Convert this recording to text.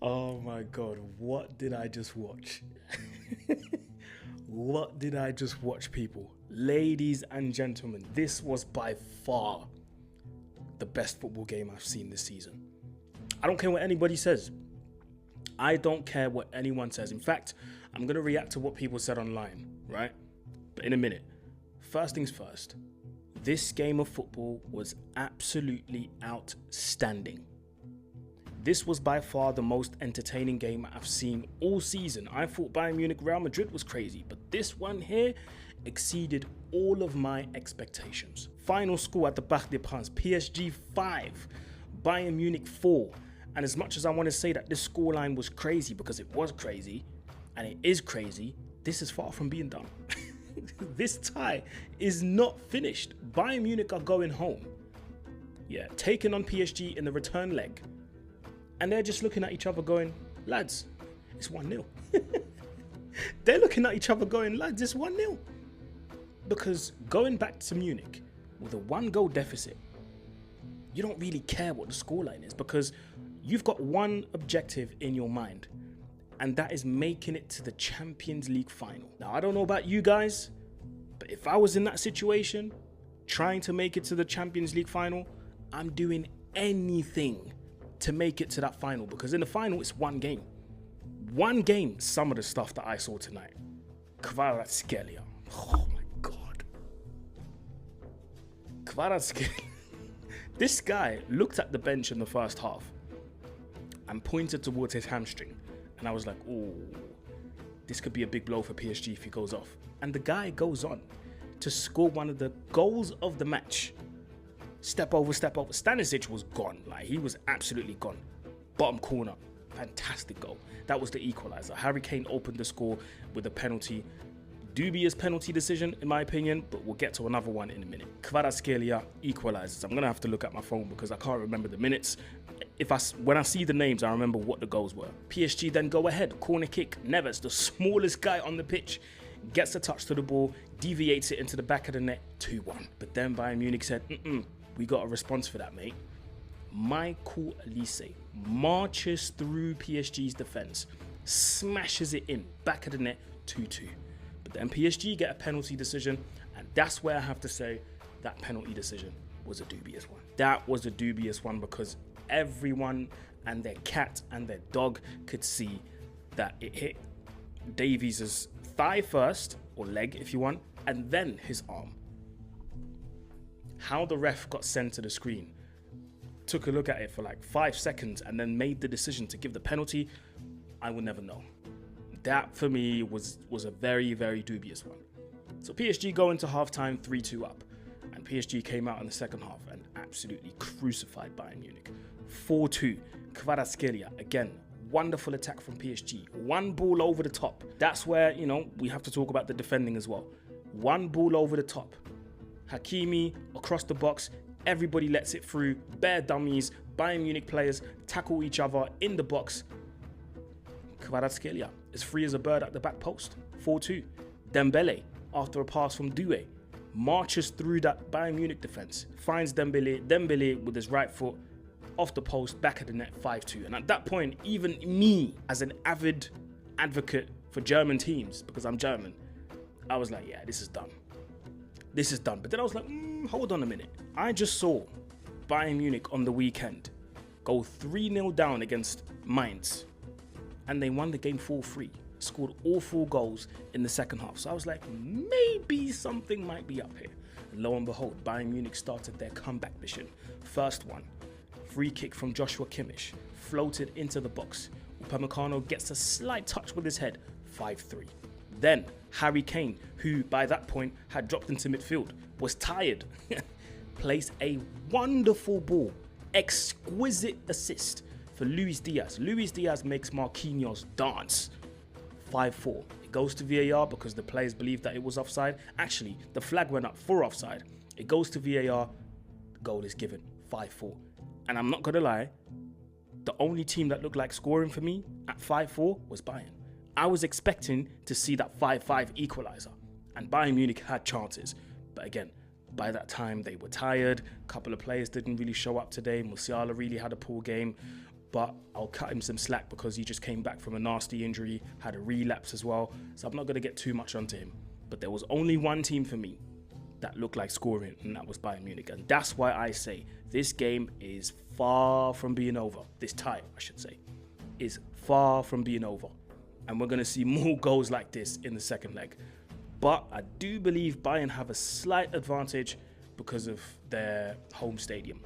Oh my God, what did I just watch? What did I just watch, people? Ladies and gentlemen, this was by far the best football game I've seen this season. I don't care what anybody says. I don't care what anyone says. In fact, I'm going to react to what people said online, right? But in a minute. First things first, this game of football was absolutely outstanding. This was by far the most entertaining game I've seen all season. I thought Bayern Munich Real Madrid was crazy, but this one here exceeded all of my expectations. Final score at the Parc des Princes, PSG 5, Bayern Munich 4. And as much as I want to say that this scoreline was crazy, because it was crazy, and it is crazy, this is far from being done. This tie is not finished. Bayern Munich are going home. Yeah, taking on PSG in the return leg. And they're just looking at each other going, lads, it's 1-0. They're looking at each other going, lads, it's 1-0. Because going back to Munich with a 1-goal deficit, you don't really care what the scoreline is, because you've got one objective in your mind, and that is making it to the Champions League final. Now, I don't know about you guys, but if I was in that situation, trying to make it to the Champions League final, I'm doing anything to make it to that final, because in the final, it's one game. One game, some of the stuff that I saw tonight. Kvaratskhelia. Oh my God. Kvaratskhelia. This guy looked at the bench in the first half and pointed towards his hamstring. And I was like, oh, this could be a big blow for PSG if he goes off. And the guy goes on to score one of the goals of the match. Step over, step over. Stanisic was gone. Like, he was absolutely gone. Bottom corner. Fantastic goal. That was the equalizer. Harry Kane opened the score with a penalty. Dubious penalty decision, in my opinion, but we'll get to another one in a minute. Kvaratskhelia equalizes. I'm going to have to look at my phone because I can't remember the minutes. When I see the names, I remember what the goals were. PSG then go ahead. Corner kick. Neves, the smallest guy on the pitch, gets a touch to the ball, deviates it into the back of the net, 2-1. But then Bayern Munich said, we got a response for that, mate. Michael Olise marches through PSG's defense, smashes it in, back of the net, 2-2. But then PSG get a penalty decision, and that's where I have to say that penalty decision was a dubious one. That was a dubious one because everyone and their cat and their dog could see that it hit Davies' thigh first, or leg if you want, and then his arm. How the ref got sent to the screen, took a look at it for like 5 seconds and then made the decision to give the penalty, I will never know. That for me was a very, very dubious one. So PSG go into halftime 3-2 up, and PSG came out in the second half and absolutely crucified Bayern Munich. 4-2, Kvaratskhelia, again, wonderful attack from PSG. One ball over the top. That's where, we have to talk about the defending as well. One ball over the top. Hakimi across the box, everybody lets it through, bare dummies, Bayern Munich players tackle each other in the box. Kvaratskhelia is free as a bird at the back post, 4-2. Dembele, after a pass from Doué, marches through that Bayern Munich defense, finds Dembele with his right foot, off the post, back of the net, 5-2. And at that point, even me, as an avid advocate for German teams, because I'm German, I was like, yeah, this is done. This is done. But then I was like, hold on a minute. I just saw Bayern Munich on the weekend go 3-0 down against Mainz, and they won the game 4-3. Scored all 4 goals in the second half. So I was like, maybe something might be up here. And lo and behold, Bayern Munich started their comeback mission. First one, free kick from Joshua Kimmich, floated into the box. Upamecano gets a slight touch with his head, 5-3. Then Harry Kane, who by that point had dropped into midfield, was tired, placed a wonderful ball, exquisite assist for Luis Diaz. Luis Diaz makes Marquinhos dance, 5-4. It goes to VAR because the players believed that it was offside. Actually, the flag went up for offside. It goes to VAR, the goal is given, 5-4. And I'm not going to lie, the only team that looked like scoring for me at 5-4 was Bayern. I was expecting to see that 5-5 equalizer, and Bayern Munich had chances. But again, by that time, they were tired. A couple of players didn't really show up today. Musiala really had a poor game. but I'll cut him some slack because he just came back from a nasty injury, had a relapse as well. So I'm not going to get too much onto him. But there was only one team for me that looked like scoring, and that was Bayern Munich. And that's why I say this game is far from being over. This tie, I should say, is far from being over. And we're going to see more goals like this in the second leg. But I do believe Bayern have a slight advantage because of their home stadium.